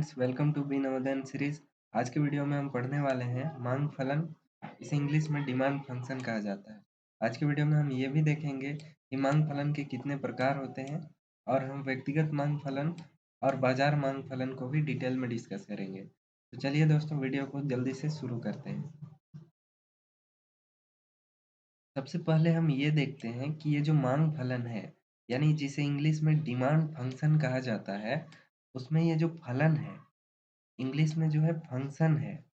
Friends, welcome to be Navodaya series. आज के video में हम पढ़ने वाले हैं मांग फलन। इसे इंग्लिश में डिमांड फंक्शन कहा जाता है। आज के वीडियो में हम ये भी देखेंगे कि मांग फलन के कितने प्रकार होते हैं और हम व्यक्तिगत मांग फलन और बाजार मांग फलन को भी डिटेल में डिस्कस करेंगे। तो चलिए दोस्तों, वीडियो को जल्दी से शुरू करते हैं। सबसे पहले हम ये देखते हैं कि ये जो मांग फलन है, यानी जिसे इंग्लिश में डिमांड फंक्शन कहा जाता है, उसमें ये जो फलन है इंग्लिश में जो है फंक्शन है,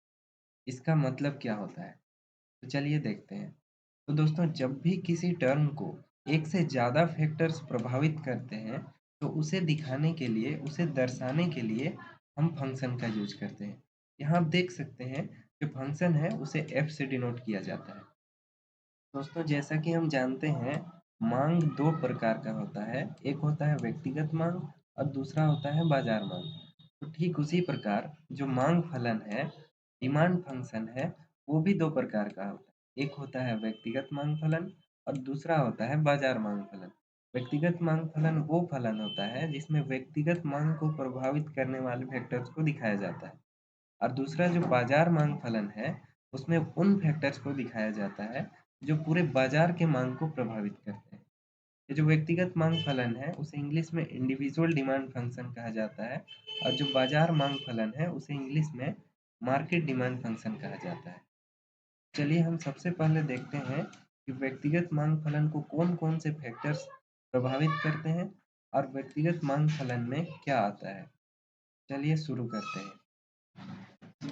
इसका मतलब क्या होता है? तो चलिए देखते हैं। तो दोस्तों, जब भी किसी टर्म को एक से ज़्यादा फैक्टर्स प्रभावित करते हैं, तो उसे दिखाने के लिए, उसे दर्शाने के लिए हम फंक्शन का यूज करते हैं। यहाँ आप देख सकते हैं, जो फंक्शन है उसे एफ से डिनोट किया जाता है। दोस्तों, जैसा कि हम जानते हैं, मांग दो प्रकार का होता है। एक होता है व्यक्तिगत मांग और दूसरा होता है बाजार मांग। तो ठीक उसी प्रकार जो मांग फलन है, डिमांड फंक्शन है, वो भी दो प्रकार का होता है। एक होता है व्यक्तिगत मांग फलन और दूसरा होता है बाजार मांग फलन। व्यक्तिगत मांग फलन वो फलन होता है जिसमें व्यक्तिगत मांग को प्रभावित करने वाले फैक्टर्स को दिखाया जाता है, और दूसरा जो बाजार मांग फलन है, उसमें उन फैक्टर्स को दिखाया जाता है जो पूरे बाजार के मांग को प्रभावित करते हैं। ये जो व्यक्तिगत मांग फलन है, उसे इंग्लिश में इंडिविजुअल डिमांड फंक्शन कहा जाता है, और जो बाजार मांग फलन है, उसे इंग्लिश में मार्केट डिमांड फंक्शन कहा जाता है। चलिए हम सबसे पहले देखते हैं कि व्यक्तिगत मांग फलन को कौन-कौन से फैक्टर्स प्रभावित करते हैं और व्यक्तिगत मांग फलन में क्या आता है। चलिए शुरू करते हैं।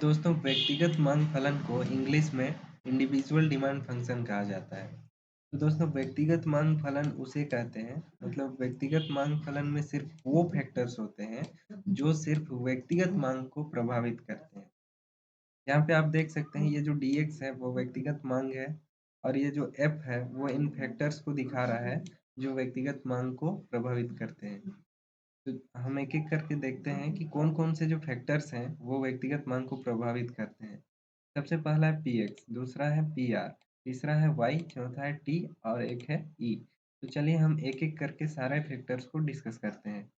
दोस्तों, व्यक्तिगत मांग फलन को इंग्लिश में इंडिविजुअल डिमांड फंक्शन कहा जाता है। तो दोस्तों, व्यक्तिगत मांग फलन उसे कहते हैं, मतलब व्यक्तिगत मांग फलन में सिर्फ वो फैक्टर्स होते हैं जो सिर्फ व्यक्तिगत मांग को प्रभावित करते हैं। यहाँ पे आप देख सकते हैं, ये जो dx है वो व्यक्तिगत मांग है, और ये जो f है वो इन फैक्टर्स को दिखा रहा है जो व्यक्तिगत मांग को प्रभावित करते हैं। तो हम एक-एक करके देखते हैं कि कौन-कौन से जो फैक्टर्स हैं वो व्यक्तिगत मांग को प्रभावित करते हैं। सबसे पहला है px, दूसरा है pr, तीसरा है y, चौथा है t और एक है e। तो चलिए हम एक-एक करके सारे फैक्टर्स को डिस्कस करते हैं।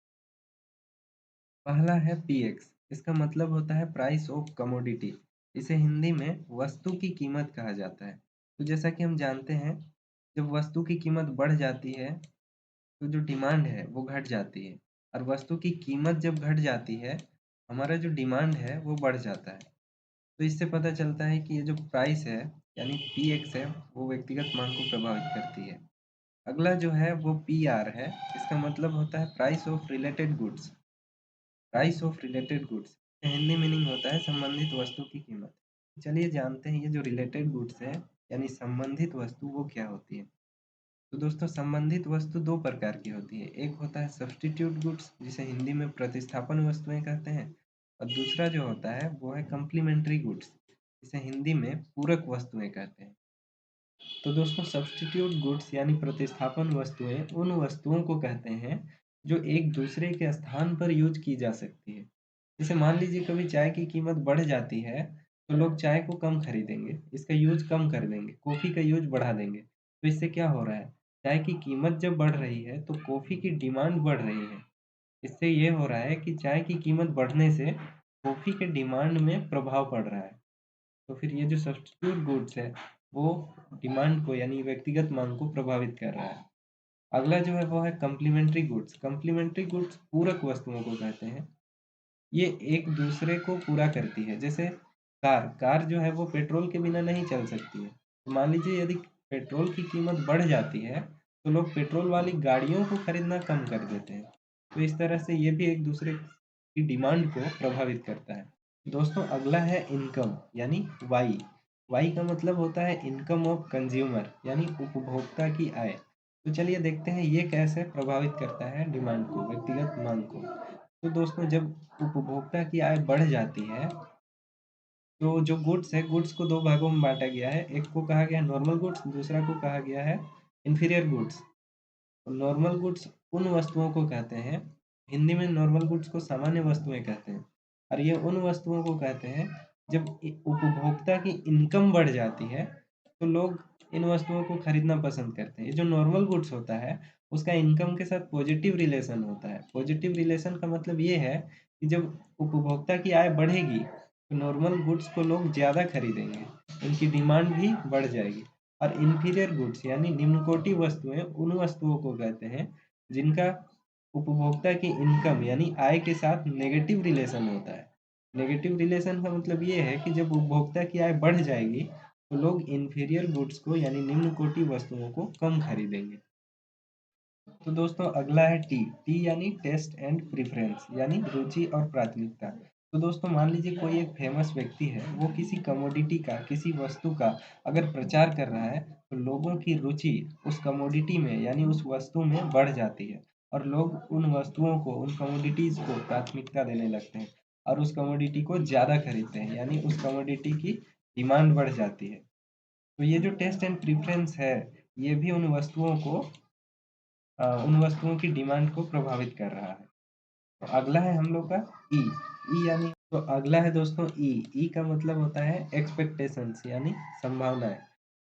पहला है px, इसका मतलब होता है प्राइस ऑफ कमोडिटी। इसे हिंदी में वस्तु की कीमत कहा जाता है। तो जैसा कि हम जानते हैं, जब वस्तु की कीमत बढ़ जाती है, तो जो डिमांड है वो घट जाती है, और वस्तु की कीमत जब घट जाती है, हमारा जो डिमांड है वो बढ़ जाता है। तो इससे पता चलता है कि ये जो प्राइस है, यानी px है, वो व्यक्तिगत मांग को प्रभावित करती है। अगला जो है वो pr है, इसका मतलब होता है price of related goods. Price of related goods, Hindi meaning होता है संबंधित वस्तु की कीमत। चलिए जानते हैं ये जो रिलेटेड गुड्स है, यानी संबंधित वस्तु, वो क्या होती है। तो दोस्तों, संबंधित वस्तु दो प्रकार की होती है। एक होता है सब्स्टिट्यूट गुड्स, जिसे हिंदी में प्रतिस्थापन वस्तुएं कहते हैं, और दूसरा जो होता है वो है कम्प्लीमेंट्री गुड्स, जिसे हिंदी में पूरक वस्तुएं कहते हैं। तो दोस्तों, सब्स्टिट्यूट गुड्स यानी प्रतिस्थापन वस्तुएं उन वस्तुओं को कहते हैं जो एक दूसरे के स्थान पर यूज की जा सकती है। जैसे मान लीजिए कभी चाय की कीमत बढ़ जाती है, तो लोग चाय को कम खरीदेंगे, इसका यूज कम कर देंगे, कॉफ़ी का यूज बढ़ा देंगे। तो इससे क्या हो रहा है, चाय की कीमत जब बढ़ रही है तो कॉफ़ी की डिमांड बढ़ रही है। इससे ये हो रहा है कि चाय की कीमत बढ़ने से कॉफ़ी के डिमांड में प्रभाव पड़ रहा है। तो फिर ये जो सब्स्टिट्यूट गुड्स है, वो डिमांड को, यानी व्यक्तिगत मांग को प्रभावित कर रहा है। अगला जो है वो है कम्प्लीमेंट्री गुड्स। कम्प्लीमेंट्री गुड्स पूरक वस्तुओं को कहते हैं। ये एक दूसरे को पूरा करती है। जैसे कार कार जो है वो पेट्रोल के बिना नहीं चल सकती है। तो मान लीजिए यदि पेट्रोल की कीमत बढ़ जाती है, तो लोग पेट्रोल वाली गाड़ियों को खरीदना कम कर देते हैं। तो इस तरह से ये भी एक दूसरे की डिमांड को प्रभावित करता है। दोस्तों, अगला है इनकम, यानी वाई। वाई का मतलब होता है इनकम ऑफ कंज्यूमर, यानी उपभोक्ता की आय। तो चलिए देखते हैं ये कैसे प्रभावित करता है डिमांड को, व्यक्तिगत मांग को। तो दोस्तों, जब उपभोक्ता की आय बढ़ जाती है, तो जो गुड्स है, गुड्स को दो भागों में बांटा गया है। एक को कहा गया है नॉर्मल गुड्स, दूसरा को कहा गया है इंफीरियर गुड्स। नॉर्मल गुड्स उन वस्तुओं को कहते हैं, हिंदी में नॉर्मल गुड्स को सामान्य वस्तुएं कहते हैं, और ये उन वस्तुओं को कहते हैं जब उपभोक्ता की इनकम बढ़ जाती है, तो लोग इन वस्तुओं को खरीदना पसंद करते हैं। ये जो नॉर्मल गुड्स होता है, उसका इनकम के साथ पॉजिटिव रिलेशन होता है। पॉजिटिव रिलेशन का मतलब ये है कि जब उपभोक्ता की आय बढ़ेगी, तो नॉर्मल गुड्स को लोग ज़्यादा खरीदेंगे, उनकी डिमांड भी बढ़ जाएगी। और इंफीरियर गुड्स यानी निम्न कोटि वस्तुएँ उन वस्तुओं को कहते हैं, जिनका उपभोक्ता की इनकम यानी आय के साथ नेगेटिव रिलेशन होता है। नेगेटिव रिलेशन का मतलब ये है कि जब उपभोक्ता की आय बढ़ जाएगी, तो लोग इंफीरियर गुड्स को यानी निम्न कोटि वस्तुओं को कम खरीदेंगे। तो दोस्तों अगला है टी। टी यानी टेस्ट एंड प्रेफरेंस यानी रुचि और प्राथमिकता। तो दोस्तों मान लीजिए कोई एक फेमस व्यक्ति है, वो किसी कमोडिटी का, किसी वस्तु का अगर प्रचार कर रहा है, तो लोगों की रुचि उस कमोडिटी में यानी उस वस्तु में बढ़ जाती है और लोग उन वस्तुओं को, उन कमोडिटीज़ को प्राथमिकता देने लगते हैं और उस कमोडिटी को ज़्यादा खरीदते हैं, यानी उस कमोडिटी की डिमांड बढ़ जाती है। तो ये जो टेस्ट एंड प्रेफरेंस है, ये भी उन वस्तुओं की डिमांड को प्रभावित कर रहा है। तो अगला है हम लोग का ई। ई यानी तो अगला है दोस्तों ई। ई का मतलब होता है एक्सपेक्टेशंस यानी संभावनाएँ।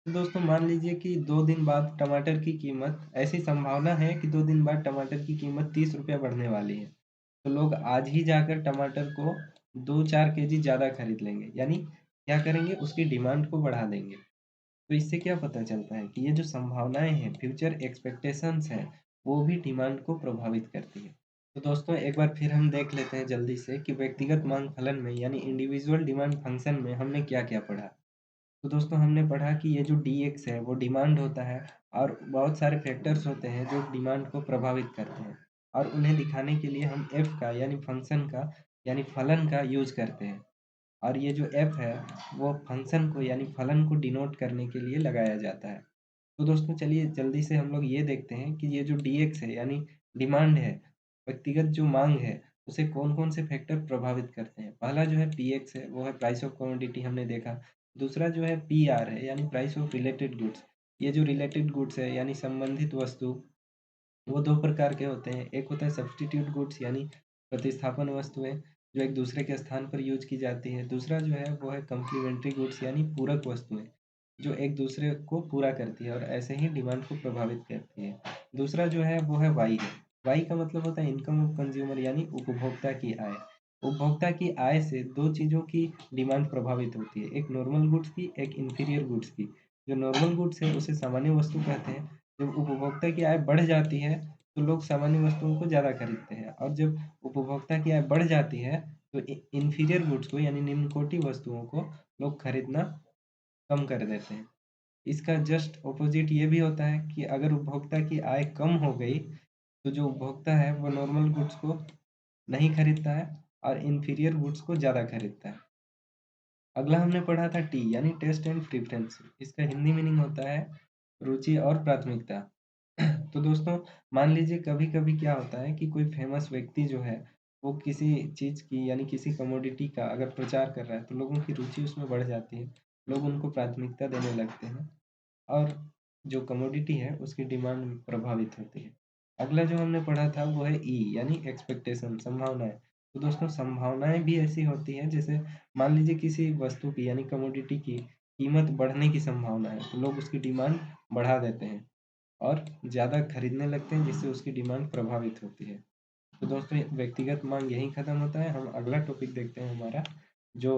तो दोस्तों मान लीजिए कि 2 दिन बाद टमाटर की कीमत, ऐसी संभावना है कि 2 दिन बाद टमाटर की कीमत ₹30 बढ़ने वाली है। तो लोग आज ही जाकर टमाटर को 2-4 केजी ज़्यादा खरीद लेंगे। यानी क्या करेंगे, उसकी डिमांड को बढ़ा देंगे। तो इससे क्या पता चलता है कि ये जो संभावनाएँ हैं, फ्यूचर एक्सपेक्टेशंस हैं, वो भी डिमांड को प्रभावित करती है। तो दोस्तों एक बार फिर हम देख लेते हैं जल्दी से कि व्यक्तिगत मांग फलन में यानी इंडिविजुअल डिमांड फंक्शन में हमने क्या-क्या पढ़ा। तो दोस्तों हमने पढ़ा कि ये जो डीएक्स है वो डिमांड होता है और बहुत सारे फैक्टर्स होते हैं जो डिमांड को प्रभावित करते हैं और उन्हें दिखाने के लिए हम एफ का यानी फंक्शन का यानी फलन का यूज़ करते हैं। और ये जो एफ है वो फंक्शन को यानी फलन को डिनोट करने के लिए लगाया जाता है। तो दोस्तों चलिए जल्दी से हम लोग ये देखते हैं कि ये जो डीएक्स है यानी डिमांड है, व्यक्तिगत जो मांग है, उसे कौन-कौन से फैक्टर प्रभावित करते हैं। पहला जो है पीएक्स है, वो है प्राइस ऑफ कमोडिटी हमने देखा। दूसरा जो है पीआर है यानी प्राइस ऑफ रिलेटेड गुड्स। ये जो रिलेटेड गुड्स है यानी संबंधित वस्तु, वो 2 प्रकार के होते हैं। एक होता है सब्स्टिट्यूट गुड्स यानी प्रतिस्थापन वस्तुएँ, जो एक दूसरे के स्थान पर यूज़ की जाती है। दूसरा जो है वो है कॉम्प्लीमेंट्री गुड्स यानी पूरक वस्तुएँ, जो एक दूसरे को पूरा करती है और ऐसे ही डिमांड को प्रभावित करती है। दूसरा जो है वो है वाई है। वाई का मतलब होता है इनकम ऑफ कंज्यूमर यानी उपभोक्ता की आय। उपभोक्ता की आय से 2 चीज़ों की डिमांड प्रभावित होती है, एक नॉर्मल गुड्स की, एक इंफीरियर गुड्स की। जो नॉर्मल गुड्स है उसे सामान्य वस्तु कहते हैं। जब उपभोक्ता की आय बढ़ जाती है, तो लोग सामान्य वस्तुओं को ज़्यादा खरीदते हैं और जब उपभोक्ता की आय बढ़ जाती है, तो इंफीरियर गुड्स को यानी निम्न कोटि वस्तुओं को लोग खरीदना कम कर देते हैं। इसका जस्ट ऑपोजिट ये भी होता है कि अगर उपभोक्ता की आय कम हो गई, तो जो उपभोक्ता है वो नॉर्मल गुड्स को नहीं खरीदता है और इंफीरियर गुड्स को ज़्यादा खरीदता है। अगला हमने पढ़ा था टी यानी टेस्ट एंड प्रेफ़रेंस। इसका हिंदी मीनिंग होता है रुचि और प्राथमिकता। तो दोस्तों मान लीजिए कभी-कभी क्या होता है कि कोई फ़ेमस व्यक्ति जो है, वो किसी चीज़ की यानी किसी कमोडिटी का अगर प्रचार कर रहा है, तो लोगों की रुचि उसमें बढ़ जाती है। लोग उनको प्राथमिकता देने लगते हैं और जो कमोडिटी है उसकी डिमांड प्रभावित होती है। अगला जो हमने पढ़ा था वो है ई यानी एक्सपेक्टेशन संभावनाएँ। तो दोस्तों संभावनाएँ भी ऐसी होती हैं जैसे मान लीजिए किसी वस्तु की यानी कमोडिटी की कीमत बढ़ने की संभावना है, तो लोग उसकी डिमांड बढ़ा देते हैं और ज़्यादा खरीदने लगते हैं जिससे उसकी डिमांड प्रभावित होती है। तो दोस्तों व्यक्तिगत मांग यहीं ख़त्म होता है। हम अगला टॉपिक देखते हैं हमारा जो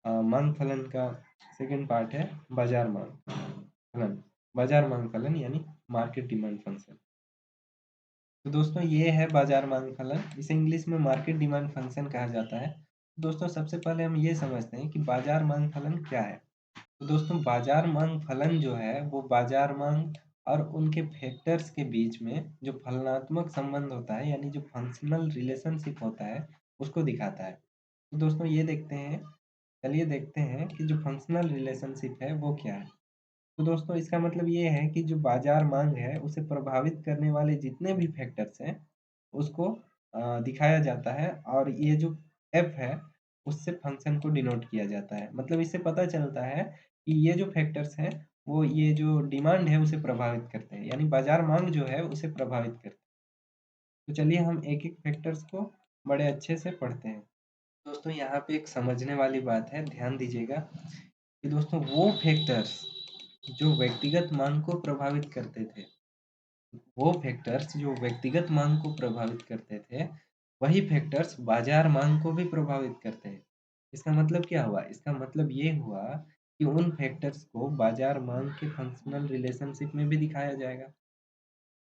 मांग फलन का सेकंड पार्ट है बाज़ार मांग फलन। बाज़ार मांग फलन यानी मार्केट डिमांड फंक्शन। तो दोस्तों ये है बाज़ार मांग फलन, इसे इंग्लिश में मार्केट डिमांड फंक्शन कहा जाता है। दोस्तों सबसे पहले हम ये समझते हैं कि बाज़ार मांग फलन क्या है? तो दोस्तों बाजार मांग फलन जो है वो बाजार मांग और उनके फैक्टर्स के बीच में जो फलनात्मक संबंध होता है यानी जो फंक्शनल रिलेशनशिप होता है उसको दिखाता है। तो दोस्तों ये देखते हैं, चलिए देखते हैं कि जो फंक्शनल रिलेशनशिप है वो क्या है। तो दोस्तों इसका मतलब ये है कि जो बाजार मांग है उसे प्रभावित करने वाले जितने भी फैक्टर्स हैं उसको दिखाया जाता है और ये जो एफ है उससे फंक्शन को डिनोट किया जाता है। मतलब इससे पता चलता है कि ये जो फैक्टर्स हैं वो ये जो डिमांड है उसे प्रभावित करते हैं यानी बाजार मांग जो है उसे प्रभावित करते हैं। तो चलिए हम एक-एक फैक्टर्स को बड़े अच्छे से पढ़ते हैं। दोस्तों यहाँ पे एक समझने वाली बात है, ध्यान दीजिएगा कि दोस्तों वो फैक्टर्स जो व्यक्तिगत मांग को प्रभावित करते थे, वो फैक्टर्स जो व्यक्तिगत मांग को प्रभावित करते थे, वही फैक्टर्स बाजार मांग को भी प्रभावित करते हैं। इसका मतलब क्या हुआ? इसका मतलब ये हुआ कि उन फैक्टर्स को बाजार मांग के फंक्शनल रिलेशनशिप में भी दिखाया जाएगा।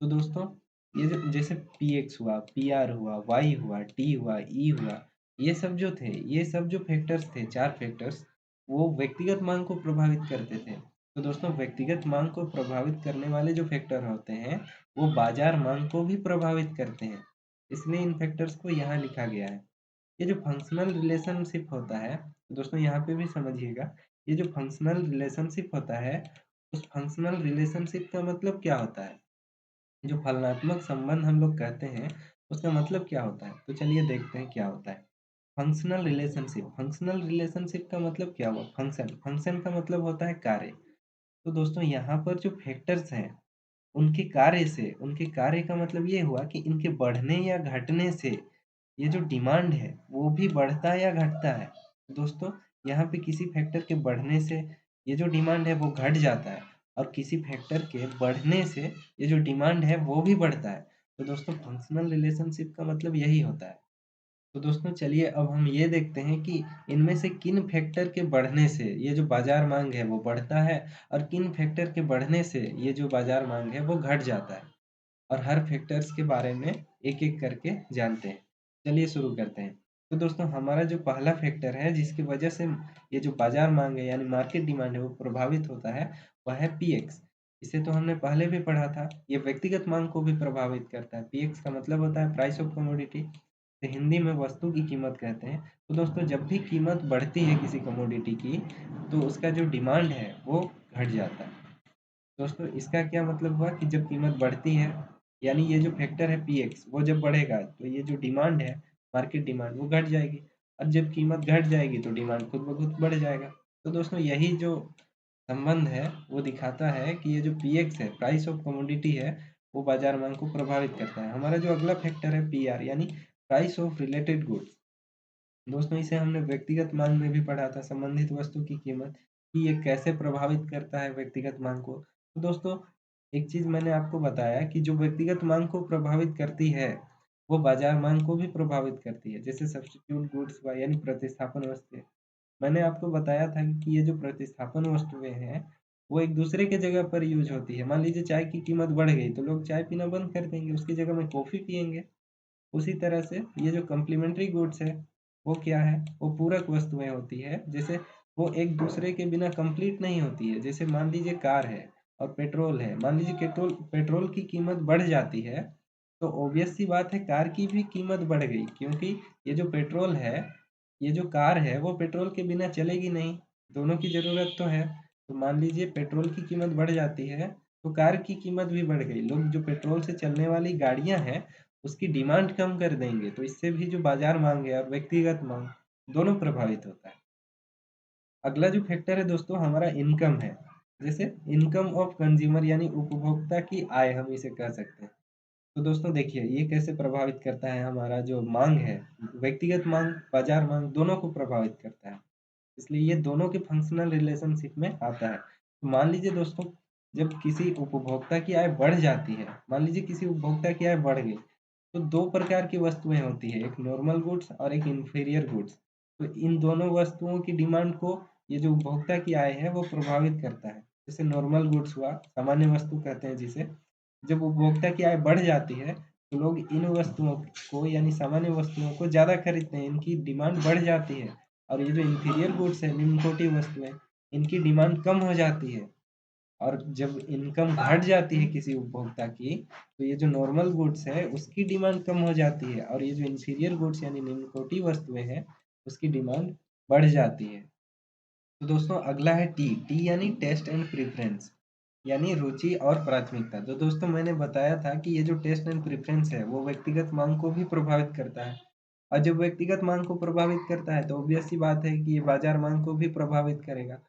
तो दोस्तों, ये जो जैसे पीएक्स हुआ, पीआर हुआ, वाई हुआ, टी हुआ, ई हुआ, ये सब जो थे, ये सब जो फैक्टर्स थे, 4 फैक्टर्स, वो व्यक्तिगत मांग को प्रभावित करते थे। तो दोस्तों, व्यक्तिगत मांग को प्रभावित करने वाले जो फैक्टर होते हैं, वो बाजार मांग को भी प्रभावित करते हैं। इसलिए इन फैक्टर्स को यहाँ लिखा गया है। ये जो फंक्शनल रिलेशनशिप होता है, तो दोस्तों यहाँ पे भी समझिएगा, ये जो फंक्शनल रिलेशनशिप होता है, उस फंक्शनल रिलेशनशिप का मतलब क्या होता है? जो फलनात्मक संबंध हम लोग कहते हैं, उसका मतलब क्या होता है? तो चलिए देखते हैं क्या होता है। फंक्शनल रिलेशनशिप का मतलब क्या हुआ? फंक्शन का मतलब होता है कार्य। तो दोस्तों, यहाँ पर जो फैक्टर्स हैं, उनके कार्य का मतलब ये हुआ कि इनके बढ़ने या घटने से ये जो डिमांड है, वो भी बढ़ता है या घटता है। दोस्तों, यहाँ पे किसी फैक्टर के बढ़ने से ये जो डिमांड है वो घट जाता है, और किसी फैक्टर के बढ़ने से ये जो डिमांड है वो भी बढ़ता है। तो दोस्तों, फंक्शनल रिलेशनशिप का मतलब यही होता है। तो दोस्तों, चलिए अब हम ये देखते हैं कि इनमें से किन फैक्टर के बढ़ने से ये जो बाजार मांग है वो बढ़ता है, और किन फैक्टर के बढ़ने से ये जो बाजार मांग है वो घट जाता है। और हर फैक्टर्स के बारे में एक-एक करके जानते हैं। चलिए शुरू करते हैं। तो दोस्तों, हमारा जो पहला फैक्टर है जिसकी वजह से ये जो बाजार माँग है यानी मार्केट डिमांड है वो प्रभावित होता है, वह है पीएक्स। इसे तो हमने पहले भी पढ़ा था। ये व्यक्तिगत माँग को भी प्रभावित करता है। पीएक्स का मतलब होता है प्राइस ऑफ कमोडिटी। इसे हिंदी में वस्तु की कीमत कहते हैं। तो दोस्तों, जब भी कीमत बढ़ती है किसी कमोडिटी की, तो उसका जो डिमांड है वो घट जाता है। दोस्तों, इसका क्या मतलब हुआ कि जब कीमत बढ़ती है, यानी ये जो फैक्टर है पीएक्स, वो जब बढ़ेगा तो ये जो डिमांड है, मार्केट डिमांड, वो घट जाएगी, और जब कीमत घट जाएगी तो डिमांड खुद ब खुद बढ़ जाएगा। तो दोस्तों, यही जो संबंध है वो दिखाता है कि ये जो पीएक्स है, प्राइस ऑफ कमोडिटी है, वो बाजार मांग को प्रभावित करता है। हमारा जो अगला फैक्टर है पीआर, यानी प्राइस ऑफ रिलेटेड गुड्स। दोस्तों, इसे हमने व्यक्तिगत मांग में भी पढ़ा था, संबंधित वस्तु की कीमत, कि ये कैसे प्रभावित करता है व्यक्तिगत मांग को। तो दोस्तों, एक चीज़ मैंने आपको बताया कि जो व्यक्तिगत मांग को प्रभावित करती है, वो बाजार मांग को भी प्रभावित करती है। जैसे सब्स्टिट्यूट गुड्स हुआ, यानी प्रतिस्थापन वस्तुएँ। मैंने आपको बताया था कि ये जो प्रतिस्थापन वस्तुएँ हैं, वो एक दूसरे के जगह पर यूज़ होती है। मान लीजिए चाय की कीमत बढ़ गई, तो लोग चाय पीना बंद कर देंगे, उसकी जगह में कॉफ़ी पिएँगे। उसी तरह से ये जो कॉम्प्लीमेंट्री गुड्स है, वो क्या है? वो पूरक वस्तुएँ होती है। जैसे वो एक दूसरे के बिना कंप्लीट नहीं होती है। जैसे मान लीजिए कार है और पेट्रोल है। मान लीजिए पेट्रोल पेट्रोल की कीमत बढ़ जाती है, तो ऑब्वियस सी बात है कार की भी कीमत बढ़ गई, क्योंकि ये जो पेट्रोल है, ये जो कार है वो पेट्रोल के बिना चलेगी नहीं, दोनों की ज़रूरत तो है। तो मान लीजिए पेट्रोल की कीमत बढ़ जाती है, तो कार की कीमत भी बढ़ गई। लोग जो पेट्रोल से चलने वाली गाड़ियाँ हैं, उसकी डिमांड कम कर देंगे, तो इससे भी जो बाजार मांग है और व्यक्तिगत मांग, दोनों प्रभावित होता है। अगला जो फैक्टर है दोस्तों, हमारा इनकम है। जैसे इनकम ऑफ कंज्यूमर, यानी उपभोक्ता की आय, हम इसे कह सकते हैं। तो दोस्तों देखिए, ये कैसे प्रभावित करता है, हमारा जो मांग है, व्यक्तिगत मांग, बाजार मांग, दोनों को प्रभावित करता है। इसलिए ये दोनों के फंक्शनल रिलेशनशिप में आता है। तो मान लीजिए दोस्तों, जब किसी उपभोक्ता की आय बढ़ जाती है, मान लीजिए किसी उपभोक्ता की आय बढ़ गई, तो 2 प्रकार की वस्तुएँ होती हैं, एक नॉर्मल गुड्स और एक इन्फीरियर गुड्स। तो इन दोनों वस्तुओं की डिमांड को ये जो उपभोक्ता की आय है वो प्रभावित करता है। जैसे नॉर्मल गुड्स हुआ, सामान्य वस्तु कहते हैं जिसे। जब उपभोक्ता की आय बढ़ जाती है, तो लोग इन वस्तुओं को, यानी सामान्य वस्तुओं को ज़्यादा खरीदते हैं, इनकी डिमांड बढ़ जाती है। और ये जो इन्फीरियर गुड्स है, निम्न कोटि वस्तुएँ, इनकी डिमांड कम हो जाती है। और जब इनकम घट जाती है किसी उपभोक्ता की, तो ये जो नॉर्मल गुड्स है उसकी डिमांड कम हो जाती है, और ये जो इन्फीरियर गुड्स यानी निम्न कोटि वस्तुएँ हैं, उसकी डिमांड बढ़ जाती है। तो दोस्तों, अगला है टी। टी यानी टेस्ट एंड प्रेफ़रेंस, यानी रुचि और प्राथमिकता। तो दोस्तों, मैंने बताया था कि ये जो टेस्ट एंड प्रेफ़रेंस है वो व्यक्तिगत माँग को भी प्रभावित करता है। और जब व्यक्तिगत माँग को प्रभावित करता है, तो ऑब्वियस सी बात है कि ये बाज़ार माँग को भी प्रभावित करेगा।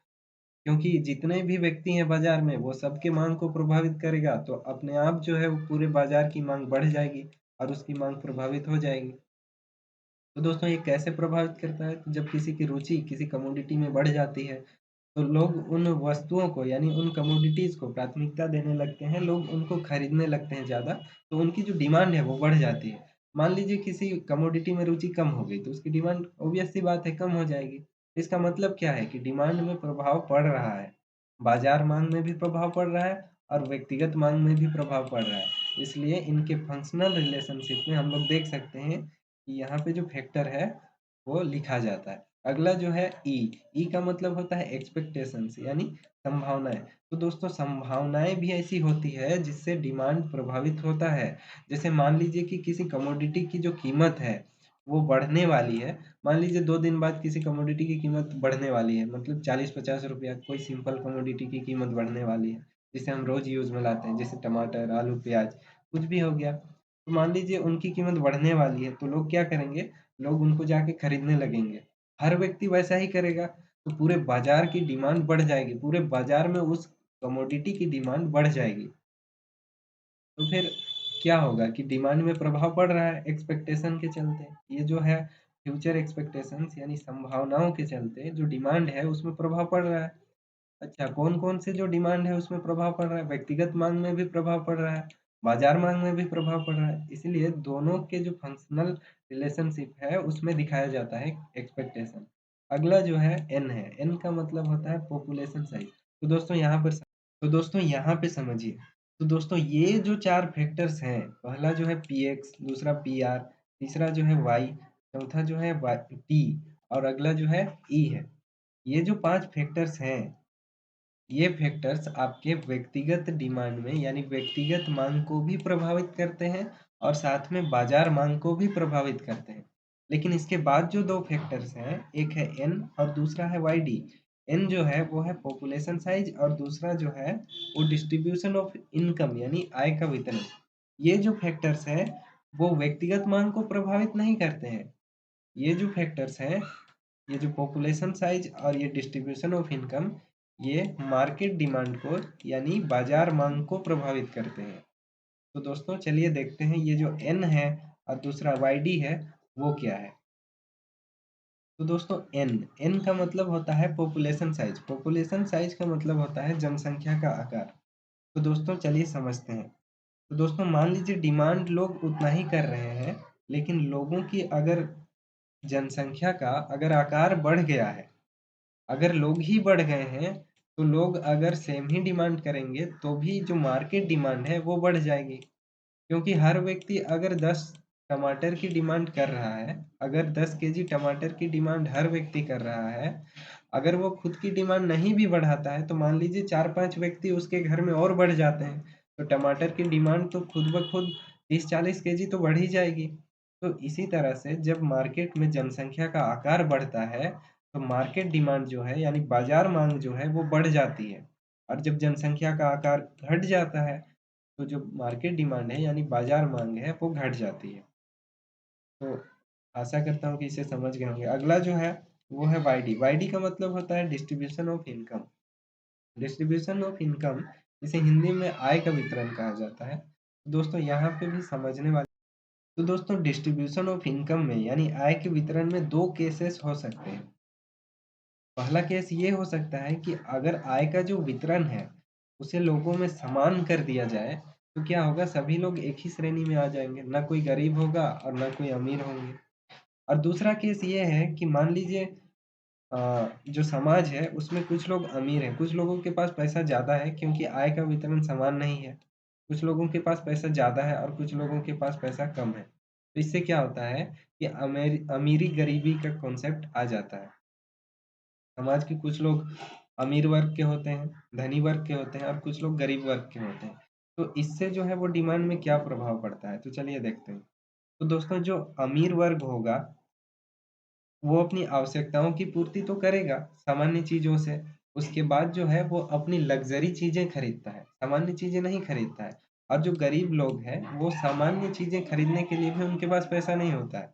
क्योंकि जितने भी व्यक्ति हैं बाज़ार में, वो सबकी माँग को प्रभावित करेगा, तो अपने आप जो है वो पूरे बाज़ार की माँग बढ़ जाएगी और उसकी माँग प्रभावित हो जाएगी। तो दोस्तों, ये कैसे प्रभावित करता है? तो जब किसी की रुचि किसी कमोडिटी में बढ़ जाती है, तो लोग उन वस्तुओं को यानी उन कमोडिटीज़ को प्राथमिकता देने लगते हैं, लोग उनको खरीदने लगते हैं ज़्यादा, तो उनकी जो डिमांड है वो बढ़ जाती है। मान लीजिए किसी कमोडिटी में रुचि कम हो गई, तो उसकी डिमांड ऑब्वियस सी बात है कम हो जाएगी। इसका मतलब क्या है कि डिमांड में प्रभाव पड़ रहा है, बाज़ार माँग में भी प्रभाव पड़ रहा है और व्यक्तिगत माँग में भी प्रभाव पड़ रहा है। इसलिए इनके फंक्शनल रिलेशनशिप में हम लोग देख सकते हैं कि यहाँ पे जो फैक्टर है, वो लिखा जाता है। अगला जो है ई का मतलब होता है एक्सपेक्टेशंस यानी संभावनाएं। तो दोस्तों संभावनाएं भी ऐसी होती है जिससे डिमांड प्रभावित होता है। जैसे मान लीजिए कि किसी कमोडिटी की जो कीमत है वो बढ़ने वाली है। मान लीजिए 2 दिन बाद किसी कमोडिटी की कीमत बढ़ने वाली है, मतलब 40-50 रुपया कोई सिंपल कमोडिटी की कीमत बढ़ने वाली है जिसे हम रोज यूज में लाते हैं, जैसे टमाटर, आलू, प्याज, कुछ भी हो गया। तो मान लीजिए उनकी कीमत बढ़ने वाली है, तो लोग क्या करेंगे, लोग उनको जाके खरीदने लगेंगे। हर व्यक्ति वैसा ही करेगा, तो पूरे बाजार की डिमांड बढ़ जाएगी, पूरे बाजार में उस कमोडिटी की डिमांड बढ़ जाएगी। तो फिर क्या होगा कि डिमांड में प्रभाव पड़ रहा है एक्सपेक्टेशन के चलते। ये जो है फ्यूचर एक्सपेक्टेशंस यानी संभावनाओं के चलते जो डिमांड है उसमें प्रभाव पड़ रहा है। अच्छा, कौन-कौन से जो डिमांड है उसमें प्रभाव पड़ रहा है? व्यक्तिगत माँग में भी प्रभाव पड़ रहा है, बाज़ार माँग में भी प्रभाव पड़ रहा है। इसीलिए दोनों के जो फंक्शनल रिलेशनशिप है उसमें दिखाया जाता है एक्सपेक्टेशन। अगला जो है एन है, एन का मतलब होता है पॉपुलेशन साइज़। तो दोस्तों यहाँ पे समझिए। तो दोस्तों ये जो 4 फैक्टर्स हैं, पहला जो है पीएक्स, दूसरा पीआर, तीसरा जो है वाई, चौथा जो है टी और अगला जो है ई है। ये जो 5 फैक्टर्स हैं, ये फैक्टर्स आपके व्यक्तिगत डिमांड में यानी व्यक्तिगत मांग को भी प्रभावित करते हैं और साथ में बाजार मांग को भी प्रभावित करते हैं। लेकिन इसके बाद जो 2 फैक्टर्स हैं, एक है एन और दूसरा है वाईडी। एन जो है वो है पॉपुलेशन साइज और दूसरा जो है वो डिस्ट्रीब्यूशन ऑफ इनकम यानी आय का वितरण। ये जो फैक्टर्स हैं वो व्यक्तिगत मांग को प्रभावित नहीं करते हैं। ये जो फैक्टर्स हैं, ये जो पॉपुलेशन साइज और ये डिस्ट्रीब्यूशन ऑफ इनकम, ये मार्केट डिमांड को यानी बाजार मांग को प्रभावित करते हैं। तो दोस्तों चलिए देखते हैं ये जो एन है और दूसरा वाईडी है वो क्या है। तो दोस्तों एन एन का मतलब होता है पॉपुलेशन साइज। पॉपुलेशन साइज का मतलब होता है जनसंख्या का आकार। तो दोस्तों चलिए समझते हैं। तो दोस्तों मान लीजिए डिमांड लोग उतना ही कर रहे हैं, लेकिन लोगों की अगर जनसंख्या का अगर आकार बढ़ गया है, अगर लोग ही बढ़ गए हैं, तो लोग अगर सेम ही डिमांड करेंगे, तो भी जो मार्केट डिमांड है, वो बढ़ जाएगी। क्योंकि हर व्यक्ति अगर 10 टमाटर की डिमांड कर रहा है, अगर 10 केजी टमाटर की डिमांड हर व्यक्ति कर रहा है, अगर वो खुद की डिमांड नहीं भी बढ़ाता है, तो मान लीजिए 4-5 व्यक्ति उसके घर में और बढ़ जाते हैं, तो टमाटर की डिमांड तो खुद ब खुद 30-40 केजी तो बढ़ ही जाएगी। तो इसी तरह से जब मार्केट में जनसंख्या का आकार बढ़ता है, तो मार्केट डिमांड जो है यानी बाजार मांग जो है वो बढ़ जाती है। और जब जनसंख्या का आकार घट जाता है, तो जो मार्केट डिमांड है यानी बाजार मांग है वो घट जाती है। तो आशा करता हूँ कि इसे समझ गए होंगे। अगला जो है वो है वाईडी। वाईडी का मतलब होता है distribution of income. Distribution of income जिसे हिंदी में आय का वितरण कहा जाता है। दोस्तों यहाँ पे भी समझने वाले। तो दोस्तों डिस्ट्रीब्यूशन ऑफ इनकम में यानी आय के वितरण में 2 केसेस हो सकते हैं। पहला केस ये हो सकता है कि अगर आय का जो वितरण है, उसे लोगों में समान कर दिया जाए, तो क्या होगा, सभी लोग एक ही श्रेणी में आ जाएँगे, ना कोई गरीब होगा और ना कोई अमीर होंगे। और दूसरा केस ये है कि मान लीजिए जो समाज है उसमें कुछ लोग अमीर हैं, कुछ लोगों के पास पैसा ज़्यादा है क्योंकि आय का वितरण समान नहीं है। कुछ लोगों के पास पैसा ज़्यादा है और कुछ लोगों के पास पैसा कम है। तो इससे क्या होता है कि अमीरी-गरीबी का कॉन्सेप्ट आ जाता है। समाज के कुछ लोग अमीर वर्ग के होते हैं, धनी वर्ग के होते हैं और कुछ लोग गरीब वर्ग के होते हैं। तो इससे जो है वो डिमांड में क्या प्रभाव पड़ता है, तो चलिए देखते हैं। तो दोस्तों जो अमीर वर्ग होगा, वो अपनी आवश्यकताओं की पूर्ति तो करेगा सामान्य चीज़ों से, उसके बाद जो है वो अपनी लग्ज़री चीज़ें खरीदता है, सामान्य चीज़ें नहीं खरीदता है। और जो गरीब लोग हैं, वो सामान्य चीज़ें खरीदने के लिए भी उनके पास पैसा नहीं होता है।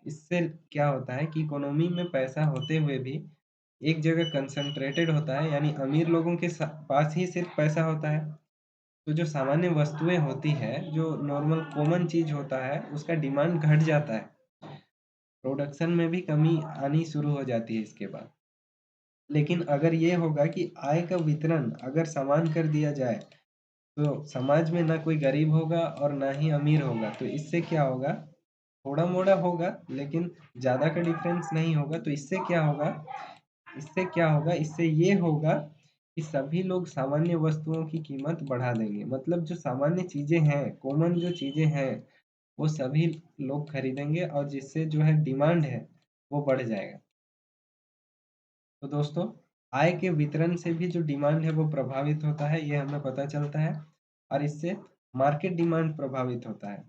इससे क्या होता है कि इकोनॉमी में पैसा होते हुए भी एक जगह कंसंट्रेटेड होता है, यानी अमीर लोगों के पास ही सिर्फ पैसा होता है। तो जो सामान्य वस्तुएं होती है, जो नॉर्मल कॉमन चीज होता है, उसका डिमांड घट जाता है। प्रोडक्शन में भी कमी आनी शुरू हो जाती है इसके बाद। लेकिन अगर ये होगा कि आय का वितरण अगर समान कर दिया जाए, तो समाज में ना कोई गरीब होगा और ना ही अमीर होगा। तो इससे क्या होगा, थोड़ा-मोड़ा होगा लेकिन ज़्यादा का डिफ़रेंस नहीं होगा। तो इससे ये होगा कि सभी लोग सामान्य वस्तुओं की कीमत बढ़ा देंगे। मतलब जो सामान्य चीज़ें हैं, कॉमन जो चीज़ें हैं, वो सभी लोग खरीदेंगे और जिससे जो है डिमांड है, वो बढ़ जाएगा। तो दोस्तों, आय के वितरण से भी जो डिमांड है वो प्रभावित होता है, ये हमें पता चलता है और इससे मार्केट डिमांड प्रभावित होता है।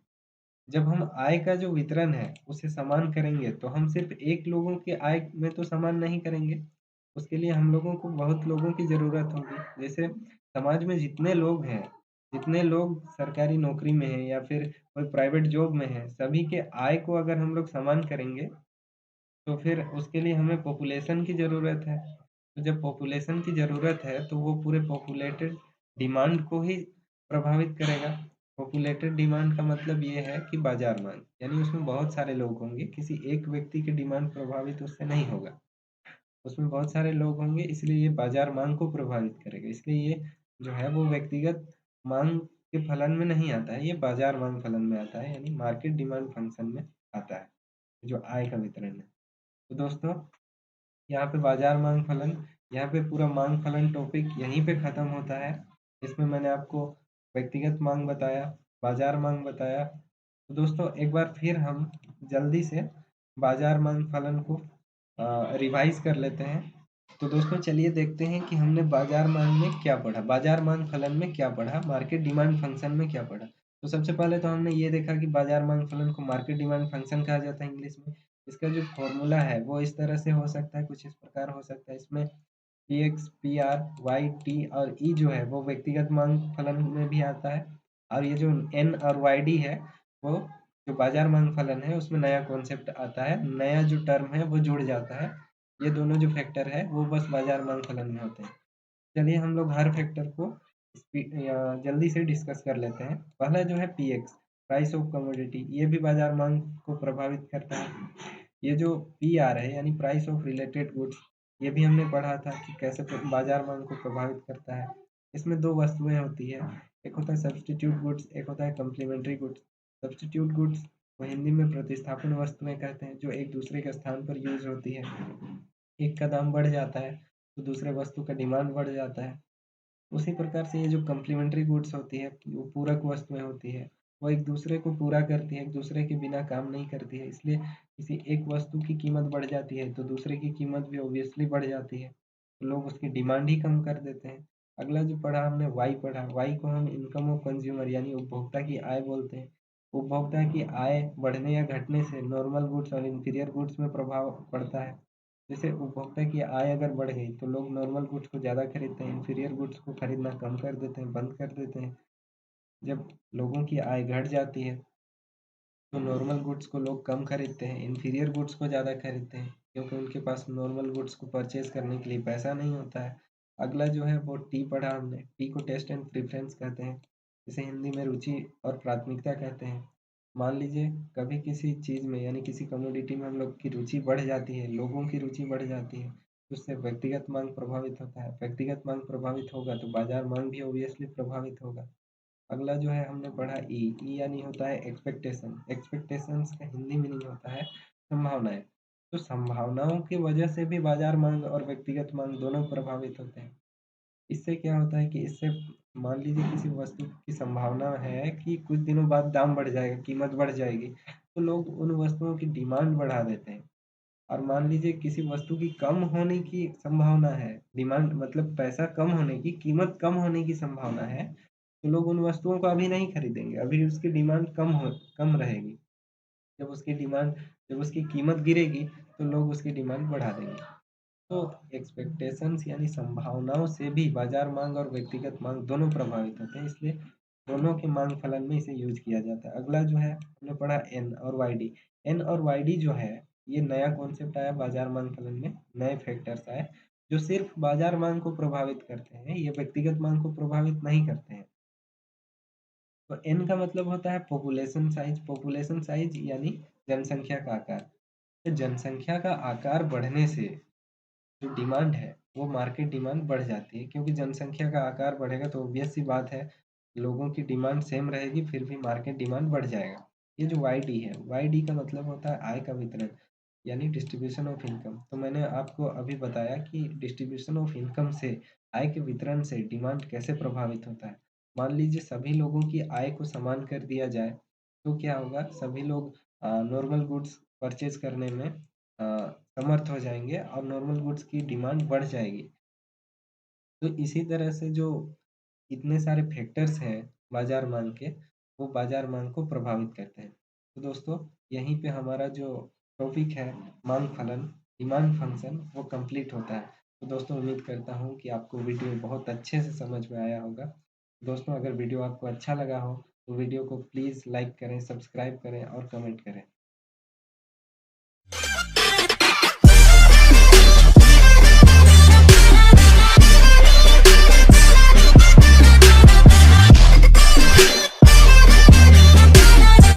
जब हम आय का जो वितरण है उसे समान करेंगे तो हम सिर्फ एक लोगों की आय में तो समान नहीं करेंगे। उसके लिए हम लोगों को बहुत लोगों की ज़रूरत होगी। जैसे समाज में जितने लोग हैं, जितने लोग सरकारी नौकरी में हैं या फिर कोई प्राइवेट जॉब में है, सभी के आय को अगर हम लोग समान करेंगे तो फिर उसके लिए हमें पॉपुलेशन की ज़रूरत है। तो जब पॉपुलेशन की ज़रूरत है तो वो पूरे पॉपुलेटेड डिमांड को ही प्रभावित करेगा। पॉपुलेटेड डिमांड का मतलब ये है कि बाज़ार माँग, यानी उसमें बहुत सारे लोग होंगे, किसी एक व्यक्ति की डिमांड प्रभावित उससे नहीं होगा। उसमें बहुत सारे लोग होंगे इसलिए ये बाज़ार माँग को प्रभावित करेगा। इसलिए ये जो है वो व्यक्तिगत माँग के फलन में नहीं आता है, ये बाज़ार माँग फलन में आता है, यानी मार्केट डिमांड फंक्शन में आता है, जो आय का वितरण है। तो दोस्तों, यहाँ पे बाजार मांग फलन, यहाँ पे पूरा मांग फलन टॉपिक यहीं पे खत्म होता है। इसमें मैंने आपको व्यक्तिगत मांग बताया, बाजार मांग बताया। तो दोस्तों, एक बार फिर हम जल्दी से बाजार मांग फलन को रिवाइज कर लेते हैं। तो दोस्तों, चलिए देखते हैं कि हमने बाजार मांग में क्या पढ़ा, बाजार मांग फलन में क्या पढ़ा, मार्केट डिमांड फंक्शन में क्या पढ़ा। तो सबसे पहले तो हमने ये देखा कि बाजार मांग फलन को मार्केट डिमांड फंक्शन कहा जाता है इंग्लिश में। इसका जो फॉर्मूला है वो इस तरह से हो सकता है, कुछ इस प्रकार हो सकता है। इसमें P X, P R, Y, T और ई जो है वो व्यक्तिगत मांग फलन में भी आता है, और ये जो एन और वाई डी है वो जो बाजार मांग फलन है उसमें नया कॉन्सेप्ट आता है, नया जो टर्म है वो जुड़ जाता है। ये दोनों जो फैक्टर है वो बस बाजार मांग फलन में होते हैं। चलिए हम लोग हर फैक्टर को जल्दी से डिस्कस कर लेते हैं। पहला जो है P x, price of commodity, ये भी बाजार मांग को प्रभावित करता है। ये जो पी आर है यानी प्राइस ऑफ रिलेटेड गुड्स, ये भी हमने पढ़ा था कि कैसे बाजार मांग को प्रभावित करता है। इसमें दो वस्तुएं होती है, एक होता है सब्स्टिट्यूट गुड्स, एक होता है कम्प्लीमेंट्री गुड्स। सब्स्टिट्यूट गुड्स को हिंदी में प्रतिस्थापन वस्तुएं कहते हैं, जो एक दूसरे के स्थान पर यूज होती है। एक का दाम बढ़ जाता है तो दूसरे वस्तु का डिमांड बढ़ जाता है। उसी प्रकार से ये जो कम्प्लीमेंट्री गुड्स होती है, वो पूरक वस्तुएं होती है, वो एक दूसरे को पूरा करती है, एक दूसरे के बिना काम नहीं करती है। इसलिए किसी एक वस्तु की कीमत बढ़ जाती है तो दूसरे की कीमत भी ऑब्वियसली बढ़ जाती है, तो लोग उसकी डिमांड ही कम कर देते हैं। अगला जो पढ़ा हमने वाई पढ़ा, वाई को हम इनकम ऑफ कंज्यूमर यानी उपभोक्ता की आय बोलते हैं। उपभोक्ता की आय बढ़ने या घटने से नॉर्मल गुड्स और इंफीरियर गुड्स में प्रभाव पड़ता है। जैसे उपभोक्ता की आय अगर बढ़ गई तो लोग नॉर्मल गुड्स को ज़्यादा खरीदते हैं, इंफीरियर गुड्स को खरीदना कम कर देते हैं, बंद कर देते हैं। जब लोगों की आय घट जाती है तो नॉर्मल गुड्स को लोग कम खरीदते हैं, इंफीरियर गुड्स को ज़्यादा खरीदते हैं, क्योंकि उनके पास नॉर्मल गुड्स को परचेज करने के लिए पैसा नहीं होता है। अगला जो है वो टी पढ़ा हमने, टी को टेस्ट एंड प्रेफरेंस कहते हैं, जिसे हिंदी में रुचि और प्राथमिकता कहते हैं। मान लीजिए कभी किसी चीज़ में यानी किसी कमोडिटी में हम लोग की रुचि बढ़ जाती है, लोगों की रुचि बढ़ जाती है, तो उससे व्यक्तिगत मांग प्रभावित होता है। व्यक्तिगत मांग प्रभावित होगा तो बाजार मांग भी ऑब्वियसली प्रभावित होगा। अगला जो है हमने पढ़ा ई, ई यानी होता है एक्सपेक्टेशन। एक्सपेक्टेशंस का हिंदी मीनिंग होता है संभावनाएं। तो संभावनाओं की वजह से भी बाजार मांग और व्यक्तिगत मांग दोनों प्रभावित होते हैं। इससे क्या होता है कि इससे मान लीजिए किसी वस्तु की संभावना है कि कुछ दिनों बाद दाम बढ़ जाएगा, कीमत बढ़ जाएगी, तो लोग उन वस्तुओं की डिमांड बढ़ा देते हैं। और मान लीजिए किसी वस्तु की कम होने की संभावना है, डिमांड मतलब पैसा कम होने की, कीमत कम होने की संभावना है, तो लोग उन वस्तुओं को अभी नहीं खरीदेंगे, अभी उसकी डिमांड कम रहेगी। जब उसकी डिमांड जब उसकी कीमत गिरेगी तो लोग उसकी डिमांड बढ़ा देंगे। तो एक्सपेक्टेशंस यानी संभावनाओं से भी बाजार मांग और व्यक्तिगत मांग दोनों प्रभावित होते हैं, इसलिए दोनों के मांग फलन में इसे यूज किया जाता है। अगला जो है हमने पढ़ा एन और वाई डी। एन और वाई डी जो है ये नया कॉन्सेप्ट आया बाजार मांग फलन में, नए फैक्टर्स आए जो सिर्फ बाजार मांग को प्रभावित करते हैं, ये व्यक्तिगत मांग को प्रभावित नहीं करते हैं। तो एन का मतलब होता है पॉपुलेशन साइज यानी जनसंख्या का आकार। तो जनसंख्या का आकार बढ़ने से जो डिमांड है वो मार्केट डिमांड बढ़ जाती है क्योंकि जनसंख्या का आकार बढ़ेगा तो ऑब्वियस सी बात है, लोगों की डिमांड सेम रहेगी फिर भी मार्केट डिमांड बढ़ जाएगा। ये जो वाईडी है, वाईडी का मतलब होता है आय का वितरण, यानी डिस्ट्रीब्यूशन ऑफ इनकम। तो मैंने आपको अभी बताया कि डिस्ट्रीब्यूशन ऑफ इनकम से, आय के वितरण से डिमांड कैसे प्रभावित होता है। मान लीजिए सभी लोगों की आय को समान कर दिया जाए, तो क्या होगा, सभी लोग नॉर्मल गुड्स परचेज़ करने में समर्थ हो जाएँगे और नॉर्मल गुड्स की डिमांड बढ़ जाएगी। तो इसी तरह से जो इतने सारे फैक्टर्स हैं बाज़ार माँग के, वो बाज़ार माँग को प्रभावित करते हैं। तो दोस्तों, यहीं पे हमारा जो टॉपिक है माँग फलन, डिमांड फंक्शन, वो कंप्लीट होता है। तो दोस्तों, उम्मीद करता हूँ कि आपको वीडियो बहुत अच्छे से समझ में आया होगा। दोस्तों, अगर वीडियो आपको अच्छा लगा हो, तो वीडियो को प्लीज़ लाइक करें, सब्सक्राइब करें और कमेंट करें।